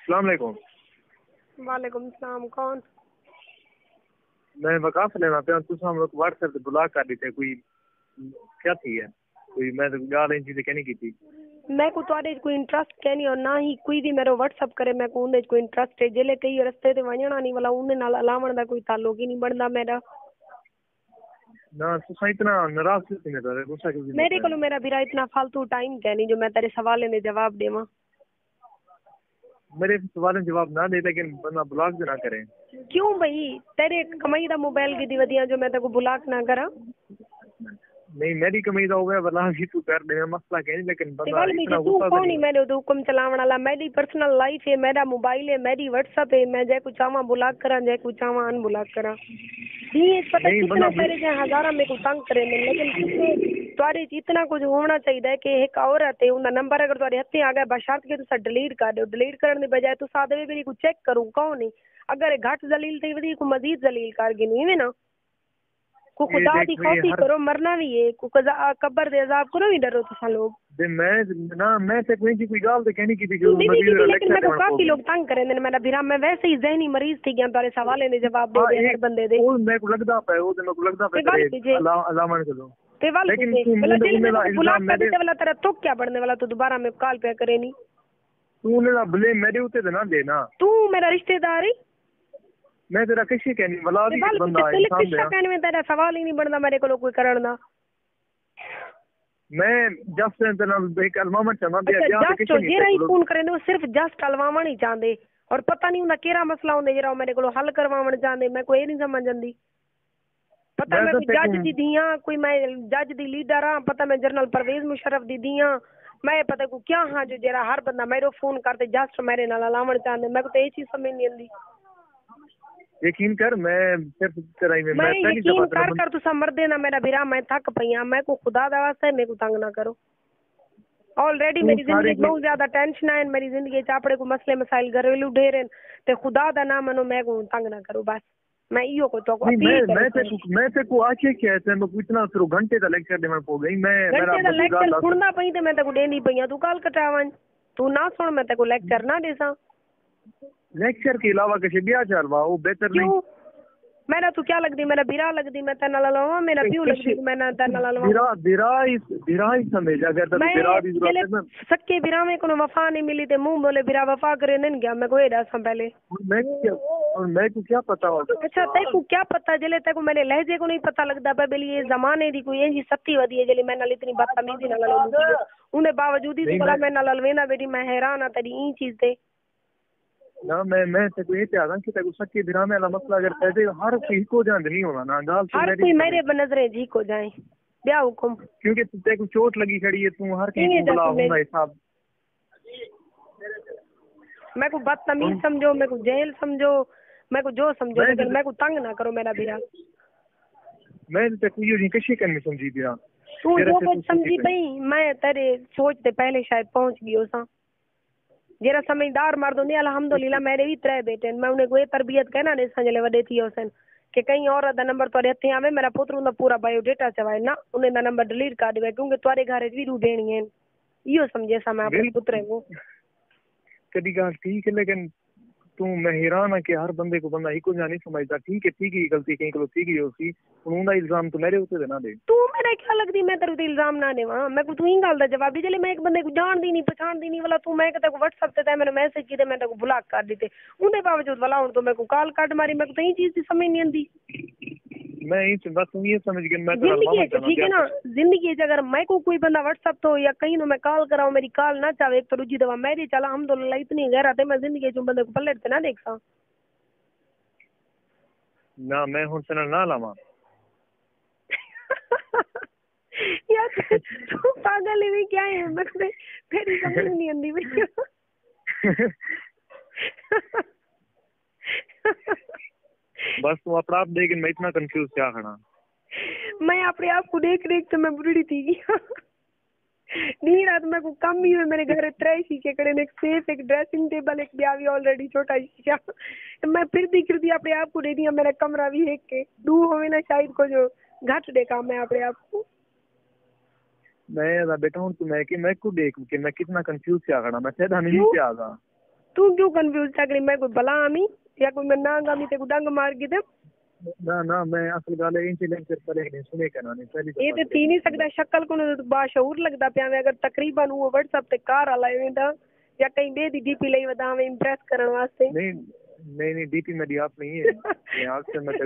अस्सलाम वालेकुम। वालेकुम सलाम। कौन? मैं वकाफ लेना पे तुसा हम व्हाट्सएप पे ब्लॉक कर दी थे कोई क्या थी है कोई मैं तो गाल इन चीजें कहनी की थी। मैं को ਤੁਹਾਡੇ ਕੋਈ ਇੰਟਰਸਟ ਕਹਿਨੀ और ना ही कोई भी मेरे व्हाट्सएप करे मैं को उन्हें कोई इंटरेस्ट है जेले कई रस्ते ते वणना नहीं वाला उन्हें नाल अलावण दा कोई ताल्लुक ही नहीं बनदा मेरा। ना तुसा इतना नाराज क्यों थे मेरे गुस्सा क्यों मेरे को मेरा बिरा इतना फालतू टाइम कहनी जो मैं तेरे सवाल दे जवाब देवा। मेरे सवाल जवाब ना दे लेकिन बंदा ब्लॉक भी ना करे। क्यों भाई तेरे कमाई दा मोबाइल की वधिया जो मैं तेको ब्लॉक ना करा। नहीं मेरी कमाई दा होवे वला ही तू कर दे मसला कह नहीं लेकिन बंदा इतना तू गुस्सा कौन ही मेरे तो हुक्म चलावण वाला मेरी पर्सनल लाइफ है मेरा मोबाइल है मेरी व्हाट्सएप है मैं जे कुछ चाहवा ब्लॉक करा जे कुछ चाहवा अन ब्लॉक करा। ये पता कितना तेरे जे हजारा में को तंग करे मैं लेकिन तुम्हारे इतना कुछ होना चाहिए कि एक औरत है उनका नंबर अगर तुम्हारे हथे आ गया बशर्त के तुसा डिलीट कर दो डिलीट करने बजाय तू सादे मेरी को चेक करूं कौन है अगर घट जलील थी वधी को मजीद जलील कर गिनी है ना को खुदा दी खौफी करो मरना भी है को कब्र दे अजाब करो ही डरो तुसा लोग दे मैं ते कोई गाल ते कहनी की थी जो मजीद लेकिन मेरे को काफी लोग तंग करे ने मेरा बिरा मैं वैसे ही जहनी मरीज थी गया तुम्हारे सवाल ने जवाब दे हर बंदे दे वो मेरे को लगदा पे वो मेरे को लगदा पे अलामन चलो लेकिन ब्लॉक कर देते वाला तेरा तो क्या बढ़ने वाला तो दोबारा मैं कॉल पे करे नहीं तू ने ब्लेम मेरे ऊते ते ना देना तू मेरा रिश्तेदार है मैं तेरा किसी कहनी वाला भी बंदा है किसी कहने में तेरा सवाल ही नहीं बनता मेरे को कोई करन दा मैं जस्ट तेरा एक अलमामत चंदा दे या किसी नहीं जेरा ही फोन करे वो सिर्फ जस्ट अलवावण ही चाहते और पता नहीं उनका केरा मसला होंदे जेरा मेरे को हल करवावण चाहते मैं कोई नहीं समझ आंदी पता मैं कोई जज दी दियां कोई मैं जज दी लीडर हां पता मैं जनरल परवेज मुशर्रफ दी दियां मैं पता को क्या हां जो जेरा हर बंदा मेरे फोन करते जस्ट मेरे नाल अलावण चाहते मैं को तो ये चीज समझ नहीं आंदी। यकीन कर मैं सिर्फ तेरा ही मैं पहली दफा कर तू समझ देना मेरा बिरा मैं थक पईया मैं को खुदा दा वास्ते मेरे को तंग ना करो ऑलरेडी मेरी जिंदगी बहुत ज्यादा टेंशन है मेरी जिंदगी च आपड़े को मसले मसाइल घरेलू ढेर ते खुदा दा ना मनो मैं को तंग ना करो बस मैं इयो को तो मैं ते को आके क्या है मैं इतना सिर्फ घंटे का लेक्चर देना पड़ गई मैं मेरा घंटे का लेक्चर सुनना पई ते मैं ते को देनी पईया तू कॉल कटावन तू ना सुन मैं ते को लेक्चर ना देसा लेक्चर के अलावा किसी बिया चलवा वो बेहतर नहीं मेरा तू क्या लगदी मेरा बिरा लगदी मैं तेरे नाल ललवा मेरा प्यू लगदी मैं ना तेरे नाल ललवा बिरा ही समझ अगर तो बिरा दी जरूरत है सक्के बिरा में कोनो वफा नहीं मिली ते मुंह बोले बिरा वफा करे नहीं गया मैं कोई दसा पहले मैं को क्या पता हो अच्छा तेरे को क्या पता जले तेरे को मेरे लहजे को नहीं पता लगदा पे बेली ये जमाने दी कोई जी सत्ती वदी है जले मैं नाल इतनी बदतमीजी नाल ललू उन्हें बावजूद ही बोला मैं नाल ललवेना बेटी मैं हैरान आ तेरी ई चीज ते ना मैं ते को ये चाहता कि तेको सक्के बिरा में वाला मसला अगर पैदे हर कोई को जान नहीं होना ना गाल हर कोई मेरे नजरे जी को जाए ब्याह हुकुम क्योंकि तेको चोट लगी खड़ी है तू हर किसी को बुला होगा हिसाब मैं को बदतमीज समझो मैं को जेल समझो मैं को जो समझो लेकिन मैं को तंग ना करो मेरा बिरा मैं ते को ये किसी करनी समझी दिया तू जो कुछ समझी पई मैं तेरे सोच ते पहले शायद पहुंच गई सा जेरा समझदार मर्द होंदे अल्हम्दुलिल्लाह मेरे भी 3 बेटे मैं उन्हें कोई तरबियत कहना दे संजले वडे थी होसन कि कहीं और दा नंबर तोरे हथे आवे मेरा पुत्र उनका पूरा बायोडाटा चवाए ना उन्हें दा नंबर डिलीट कर देवे क्योंकि तोरे घर भी रू देनी है इयो समझे सा मैं अपने पुत्र को कदी गाल ठीक है लेकिन तू मैं हैरान है कि हर बंदे को बंदा इको जानी समझदा ठीक है गलती कहीं को ठीक ही होसी उनका इल्जाम तो मेरे ऊते ना दे तू मेरा क्या लगदी मैं तेरे ते इल्जाम ना देवा मैं को तू ही गल दा जवाब दी जले मैं एक बंदे को जान दी नहीं पहचान दी नहीं वाला तू मैं कहता को व्हाट्सएप ते मैंने मैसेज की ते मैं तेको ब्लॉक कर दीते उनके बावजूद वाला हुन तो मैं को कॉल काट मारी मैं को तो ये चीज दी समझ नहीं आंदी मैं ये बस तू ये समझ के मैं ठीक है ना जिंदगी अगर मैं को कोई बंदा व्हाट्सएप तो या कहीं नो मैं कॉल कराऊं मेरी कॉल ना चाहे एक तो रुजी दवा मेरी चला अल्हम्दुलिल्लाह इतनी गहरा थे मैं जिंदगी जो बंदे को पलट ते ना देख सा ना मैं हुन से ना लावा यार तू पागल है क्या है मतलब मेरी समझ नहीं आंदी भैया बस तू अपना आप देख मैं इतना कंफ्यूज क्या खड़ा मैं अपने आप को देख देख तो मैं बुरी थी नहीं रात में को कम ही हुए मेरे घर 3 शीशे खड़े ने एक सेफ एक ड्रेसिंग टेबल एक ब्याह ऑलरेडी छोटा शीशा मैं फिर दिख रही अपने आप को दे दिया मेरा कमरा भी एक के दू होवे ना शायद को जो घट दे काम मैं अपने आप को मैं बेटा हूं तू मैं को देख के मैं कितना कंफ्यूज क्या खड़ा मैं सीधा नहीं क्या आ तू क्यों कंफ्यूज था मैं कोई भला आमी या कोई मैं नांग आमी ते को डंग मार के दे ना मैं असल गल इंसिडेंट से पहले नहीं सुने कहना नहीं पहली ये तो थी नहीं सकता शक्ल को तो बाशऊर लगता पिया मैं अगर तकरीबन वो व्हाट्सएप ते कार हलाए वेंदा या कहीं बे दी डीपी लई वदा में इंप्रेस करने वास्ते नहीं डीपी मेरी आप नहीं है मैं आपसे मैं ते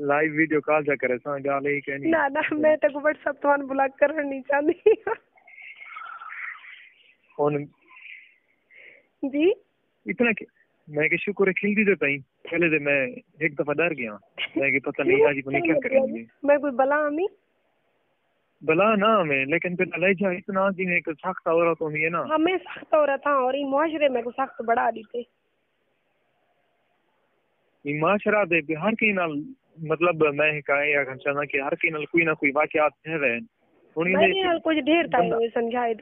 लाइव वीडियो कॉल जा करे सा गाल ही कहनी ना मैं ते को व्हाट्सएप तो ब्लॉक करना नहीं चाहती फोन जी इतना मैं के शुक्र खिल दी तो तई पहले तो मैं एक दफा डर गया मैं कि पता नहीं आज पता क्या करेंगे मैं कोई भला आमी भला ना मैं लेकिन फिर लहजा इतना दिन एक सख्त औरत तो नहीं है ना हमें सख्त औरत था और ये मुआशरे में को सख्त बढ़ा दी थे ये माशरा दे हर की नाल मतलब मैं कहे या कहना कि हर की नाल कोई ना कोई वाकयात है वे मैंने नाल कुछ ढेर था ये समझाए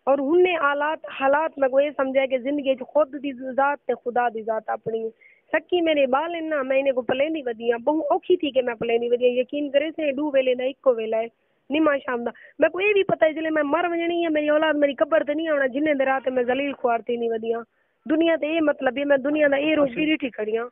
और उन्हें हालात में कोई समझा कि जिंदगी खुद दी जात ते खुदा दी जात अपनी सक्की मेरे बाल ना मैं इन्हें को पलेनी वदिया बहु औखी थी कि मैं पलेनी वदिया यकीन करे से डू वेले ना इको वेला है निमा शाम दा मैं को ये भी पता है जिले मैं मर वजनी है मेरी औलाद मेरी कब्र ते नहीं आना जिन्ने दे रात मैं जलील खुआरती नहीं वदिया दुनिया ते ये मतलब है मैं दुनिया दा ए रोज गिरी खड़िया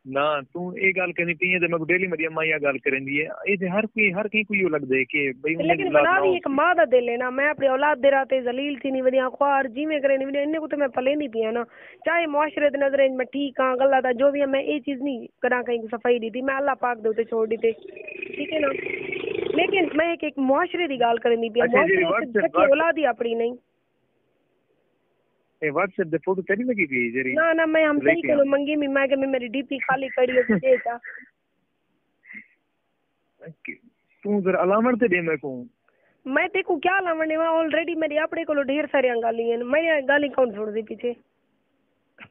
ना तू ये गल करनी पई है ते मैं डेली मेरी अम्मा ये गल करंदी है ये ते हर कोई को लगदा है कि भाई लेकिन बड़ा भी एक मां दा दिल है ना मैं अपनी औलाद दे राते जलील थी नहीं वदिया ख्वार जीवे करे नहीं वदिया इन्ने को तो मैं पले नहीं पिया ना चाहे मुआशरे दे नजर में ठीक हां गल्ला दा जो भी है मैं ये चीज नहीं करा कहीं सफाई दी थी मैं अल्लाह पाक दे उते छोड़ दी थी ठीक है ना लेकिन मैं एक मुआशरे दी गल करनी पिया मुआशरे औलाद ही अपनी नहीं ए व्हाट्सएप दे फोटो तेरी लगी थी जरी ना मैं हम सही को मंगी मैं के मेरी डीपी खाली कड़ी है दे जा तू जरा अलामत दे मैं को मैं देखो क्या अलामत है ऑलरेडी मेरी अपने को ढेर सारी गाली है मैं गाली कौन छोड़ दी पीछे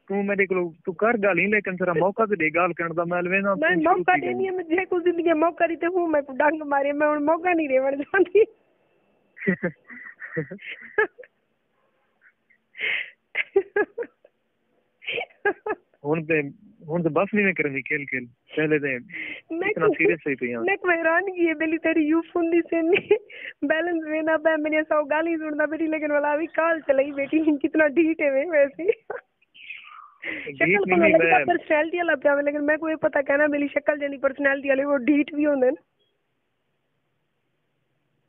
तू मेरे को तू कर गाली लेकिन तेरा मौका तो दे गाल करने दा मैं लेना मैं मौका देनी है मैं जे को जिंदगी मौका दी ते हूं मैं को डंग मारे मैं उन मौका नहीं रेवण चाहती हुन तो बस नहीं करनी खेल पहले ते इतना सीरियस है तो यार मैं हैरान की है बेली तेरी यू फोन दी से बैलेंस लेना पे मैंने सौ गाली सुनना बेटी लेकिन वाला अभी कॉल चलाई बेटी कितना ढीठ है वैसे शक्ल को लगता पर्सनालिटी वाला पिया लेकिन मैं को ये पता कहना मेरी शक्ल जनी पर्सनालिटी वाले वो ढीठ भी होंदे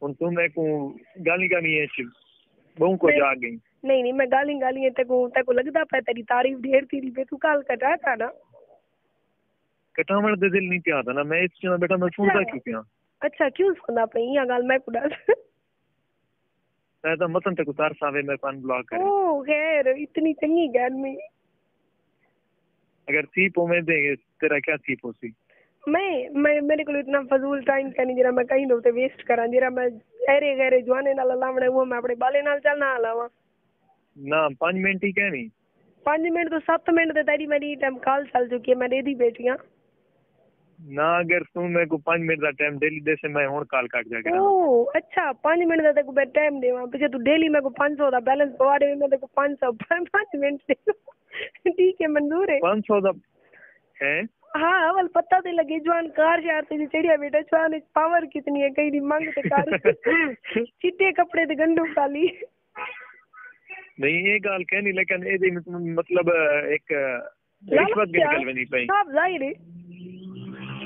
हुन तू मैं को गाली करनी है बहु को जा गई नहीं मैं गाली है ते को लगदा पे तेरी तारीफ ढेर थी पे तू काल कटा था ना कटावण दे दिल नहीं पिया था ना मैं इस चीज बेटा मैं सुनता क्यों पिया अच्छा क्यों सुनदा पे या गाल मैं कुड़ा मैं तो मतन ते उतार सावे मैं पान ब्लॉक करे ओ खैर इतनी चंगी गैर में अगर थी पो में दे तेरा क्या थी पोसी मैं मेरे को इतना फजूल टाइम का नहीं जरा मैं कहीं दोते वेस्ट करा जरा मैं गहरे जवाने नाल लावणे वो मैं अपने बाले नाल चलना हलावा ना 5 मिनट ही कहनी 5 मिनट तो 7 मिनट ते तेरी मेरी टाइम कॉल चल चुकी है मैं दे दी बैठियां ना अगर तू मेरे को 5 मिनट का टाइम डेली दे से मैं हुन कॉल काट जाके ओ अच्छा 5 मिनट का तेको टाइम देवा पीछे तू डेली मेरे को 500 दा बैलेंस पवा दे मैं तेको 500 5 मिनट दे ठीक है मंजूर है 500 दा है हाँ अवल पता तो लगे जवान कार शहर से चिड़िया बेटा जवान पावर कितनी है कहीं मांग ते कार चिट्टे कपड़े ते गंडू काली नहीं ये गाल कहनी लेकिन ए मतलब एक रिश्वत भी निकल नहीं पाई सब जाहिर है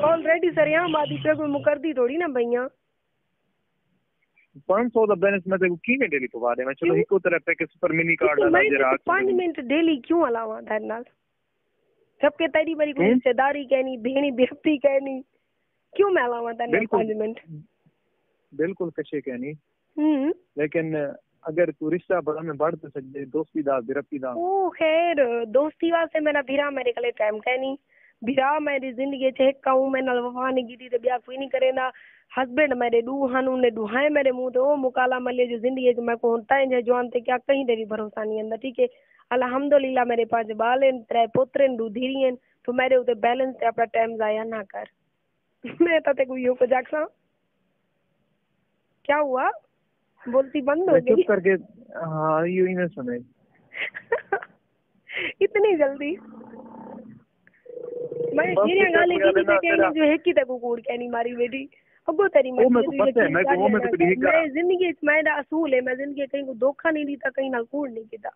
ऑलरेडी सर यहां मादी पे कोई मुकरदी थोड़ी ना भैया 500 दा बैलेंस में तेको की में डेली पवा दे मैं चलो इको तरह पे के सुपर मिनी कार्ड डाला जरा 5 मिनट डेली क्यों अलावा तेरे नाल सबके तेरी मेरी कोई रिश्तेदारी कहनी भेणी बेहती कहनी क्यों मैं अलावा तेरे 5 मिनट बिल्कुल कशे कहनी लेकिन अगर तू रिश्ता बड़ा में बढ़ तो सकते दोस्ती दा बिरपी दा ओ खैर दोस्ती वास्ते मेरा भिरा मेरे कले टाइम कहनी भिरा मेरी जिंदगी च एक कहूं मैं नल वफा नहीं की ते ब्याह कोई नहीं करेंदा हस्बैंड मेरे दूहान ने दुहाए मेरे मुंह ते ओ मुकाला मले जो जिंदगी च मैं को होता है जवान ते क्या कहीं तेरी भरोसा नहीं अंदा ठीक है अल्हम्दुलिल्लाह मेरे 5 बाल हैं 3 पोतरे दू धीरी हैं तो मेरे उते बैलेंस ते अपना टाइम जाया ना कर मैं तो तेको यो को जागसा क्या हुआ बोलती बंद हो गई चुप करके हाँ यूं ही ना सुने इतनी जल्दी मैं जीरिया गाली की ते कहनी जो है की ते कुकुर कहनी मारी बेटी अगो तेरी मैं पता है मैं को मैं तो मैं जिंदगी मैं असूल है मैं जिंदगी कहीं को धोखा नहीं दीता कहीं ना कूड़ नहीं कीता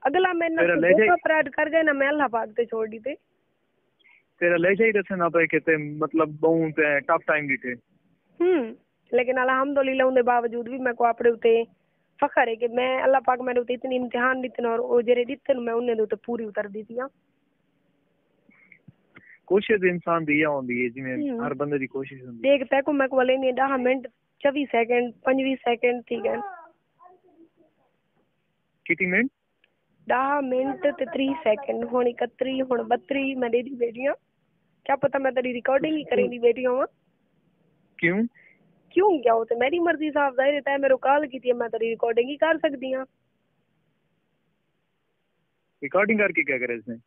अगला मैं ना धोखा फराड कर गए ना मैं अल्लाह पाक ते छोड़ दी थे तेरा ले जाई दसना पे के ते मतलब बहुत टफ टाइम दी थे लेकिन अल्हम्दुलिल्लाह उनके बावजूद भी मैं को अपने उते फखर है कि मैं अल्लाह पाक मेरे उते इतनी इम्तिहान दिते और ओ जेरे दिते मैं उन्हें उते पूरी उतर दी थी। कोशिश इंसान दी होंदी है जिवें हर बंदे दी कोशिश होंदी देख तै को मैं को लेनी 10 मिनट 24 सेकंड 25 सेकंड ठीक है कितनी मिनट 10 मिनट ते 30 सेकंड हुन 31 हुन 32 मैं दे दी बेटियां क्या पता मैं तेरी रिकॉर्डिंग ही करेंगी बेटियों क्यों क्या होते मेरी मर्जी साहब जाहिर है मेरे कॉल की थी मैं तेरी रिकॉर्डिंग ही कर सकती हां रिकॉर्डिंग करके क्या करे इसमें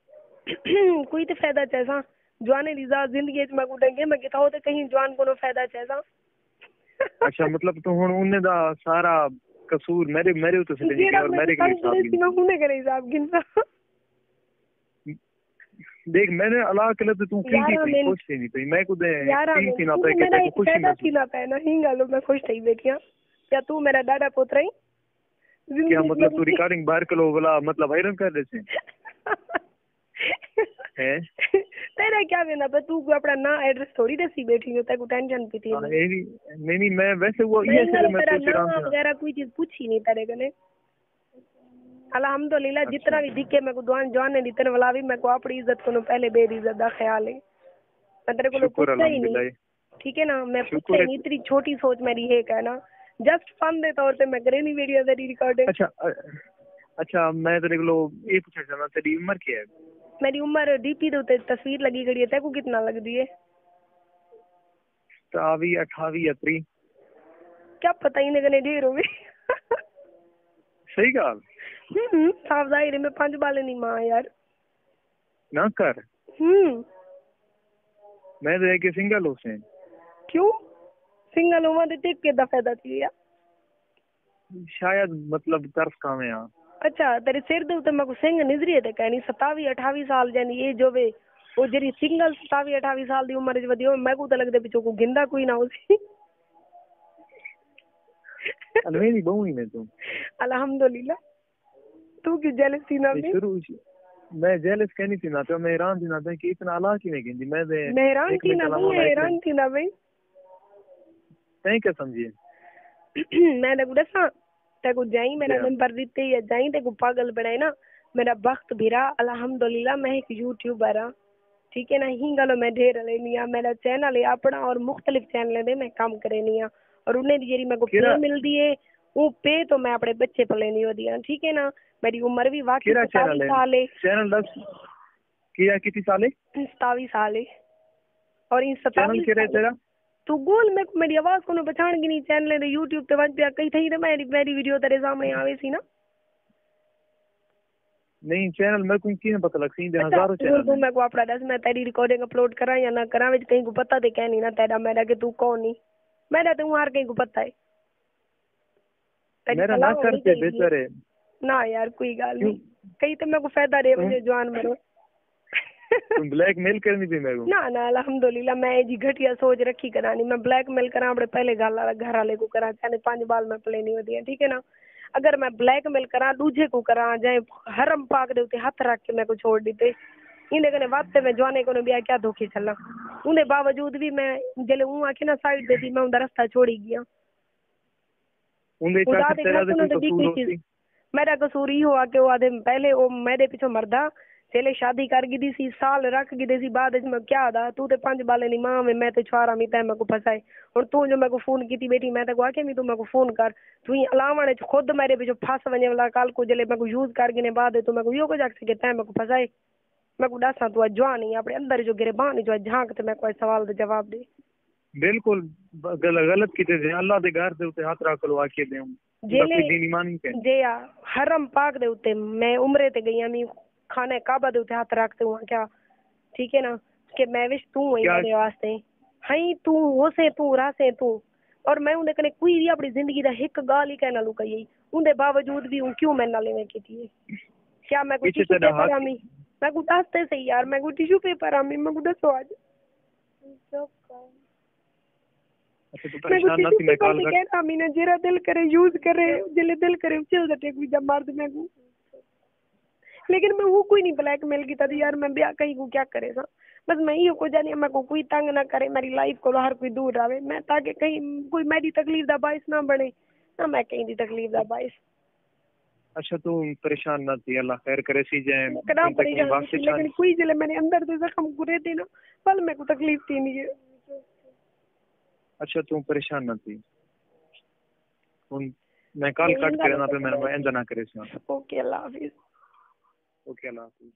कोई तो फायदा चैसा जवाने दी जिंदगी में को डंगे में किता हो तो कहीं जवान को फायदा चैसा अच्छा मतलब तो हुन उन्ने दा सारा कसूर मेरे तो से नहीं और मेरे के हिसाब में मैं हुने करे हिसाब गिनसा देख मैंने अल्लाह के लिए तू की खुश थी नहीं मैं खुद तीन थी ना पे के खुश थी ना पे ना हिंगालो मैं खुश थी बेटियां क्या तू मेरा दादा पुत्र है क्या मतलब तू रिकॉर्डिंग बाहर कलो वाला मतलब हैरान कर रहे थे हैं तेरा क्या लेना पे तू अपना ना एड्रेस थोड़ी दसी बैठी हो तेको टेंशन भी थी नहीं मैं वैसे वो ये से मैं पूछ रहा हूं वगैरह कोई चीज पूछी नहीं तेरे कने अल्हम्दुलिल्लाह जितना भी दिखे मैं को दुआन जाने दी तेरे वाला भी मैं को अपनी इज्जत को पहले बेइज्जत दा ख्याल है मैं तेरे को पूछता ही नहीं ठीक है ना मैं पूछता ही नहीं इतनी छोटी सोच मेरी है कहना जस्ट फन दे तौर पे मैं करे नहीं वीडियो तेरी रिकॉर्डिंग अच्छा मैं तेरे को ये पूछना चाहता तेरी उम्र क्या है मेरी उम्र डीपी दे तस्वीर लगी गई है तेको कितना लग दी है 27 28 या 30 क्या पता ही नहीं ढेर हो गई सही गाल साफ जाहिर है मैं 5 बाले नहीं मां यार ना कर मैं तो एक सिंगल हो से क्यों सिंगल हो मत टिक के फायदा थी यार शायद मतलब तरस काम है अच्छा तेरे सिर दे उते मको सिंह निजरी ते कहनी 27 28 साल जानी ये जो वे वो जरी सिंगल 27 28 साल दी उम्र च वदियो मैं को तो लगदे पिछो को गिंदा कोई ना उसी अलवेरी बहु ही मैं तू अल्हम्दुलिल्लाह तू की जेलसी ना भी शुरू मैं जेलस कहनी थी ना तो मैं हैरान थी ना कि इतना अला की नहीं गिंदी मैं हैरान थी ना भाई तै क्या समझिए मैं तो दसा तेको जाई मेरा नंबर दीते या जाई तेको पागल बनाए ना मेरा वक्त भिरा अल्हम्दुलिल्लाह मैं एक यूट्यूबर हां ठीक है ना हिंगलो मैं ढेर लेनी आ मेरा चैनल है अपना और मुख्तलिफ चैनल दे मैं काम करेनी आ और उन्हें जेरी मेरे को पे मिलदी है वो पे तो मैं अपने बच्चे पर लेनी होती है ठीक है ना मेरी उम्र भी वाकई 27 साल है चैनल 10 कितनी साल है 27 साल है और इन 27 चैनल तेरा तू बोल मैं मेरी आवाज को पहचान की नहीं चैनल दे YouTube पे वन पे कई थई तो मेरी वीडियो तेरे सामने आवे सी ना नहीं चैनल मैं को की पता लग सी हजारों चैनल तू मैं को अपना दस मैं तेरी रिकॉर्डिंग अपलोड करा या ना करा विच कहीं को पता ते कहनी ना तेरा मेरा कि तू कौन नहीं मेरा तू हर कहीं को पता है मेरा ना करते बेहतर है ना यार कोई गाल नहीं कहीं तो मेरे को फायदा रे मुझे जवान मरो तुम ब्लैकमेल करनी थी मेरे को ना अल्हम्दुलिल्लाह मैं जी घटिया सोच रखी करानी मैं ब्लैकमेल करा अपने पहले घर वाले को करा चाहे 5 बाल में प्ले नहीं होती है ठीक है ना अगर मैं ब्लैकमेल करा दूजे को करा जाए हरम पाक दे उते हाथ रख के मैं को छोड़ दीते इने कने वास्ते में जवाने को बिया क्या धोखे चला उन्हें बावजूद भी मैं जले हूं आके ना साइड देती मैं उनका रास्ता छोड़ी गया मेरा कसूर ही हुआ कि वो आधे पहले वो मेरे पीछे मरदा चले शादी कर गी सी साल रख गी सी बाद में क्या दा तू ते 5 बाले नहीं मां में मैं ते छुआरा मी ते मेरे को फसाए और तू जो मेरे को फोन की बेटी मैं तो आके मी तू मेरे को फोन कर तू अलावण खुद मेरे पीछे फंस वने वाला काल को जले मेरे को यूज कर गिने बाद तू मेरे को यो को जाक सके ते मेरे को फसाए मेरे को दसा तू जवान नहीं अपने अंदर जो गिरबान जो झांक ते मेरे को सवाल दे जवाब दे बिल्कुल गलत कीते थे अल्लाह दे घर दे उते हाथ रख लो आके दे जे हरम पाक दे उते मैं उम्रे ते गई मी खाने काबा दे उते हाथ रखते हुआ क्या ठीक है ना कि मैं विश तू है मेरे वास्ते हई तू होसे तू रासे तू और मैं उन्हें कने कोई भी अपनी जिंदगी दा एक गाल ही कहना लुकाई उनके बावजूद भी क्यों मैं ना लेने की थी क्या मैं कुछ टिश्यू पेपर आमी मैं को दसते सही यार मैं को टिश्यू पेपर आमी मैं को दसो आज मैं कहता मीना जेरा दिल करे यूज करे जिले दिल करे चल दटे कोई जब मार दे मैं को लेकिन मैं वो कोई नहीं ब्लैकमेल की था यार, मैं ब्याह कहीं को क्या करे सा, बस मैं ही को जानी मैं को कोई तंग ना करे, मेरी लाइफ को हर कोई दूर रहे, मैं ताकि कहीं कोई मेरी तकलीफ दा बाइस ना बने ना, मैं कहीं दी तकलीफ दा बाइस। अच्छा तू परेशान ना थी, अल्लाह खैर करे सी जाए। कड़ा परेशान थी, लेकिन कोई जिले मैंने अंदर से जख्म पूरे थे ना, पल मेरे को तकलीफ थी नहीं है। अच्छा तू परेशान ना थी, मैं कॉल कट करे ना पे मैं इंदा ना करे सी। ओके अल्लाह हाफिज। ओके अल्लाह हाफिज।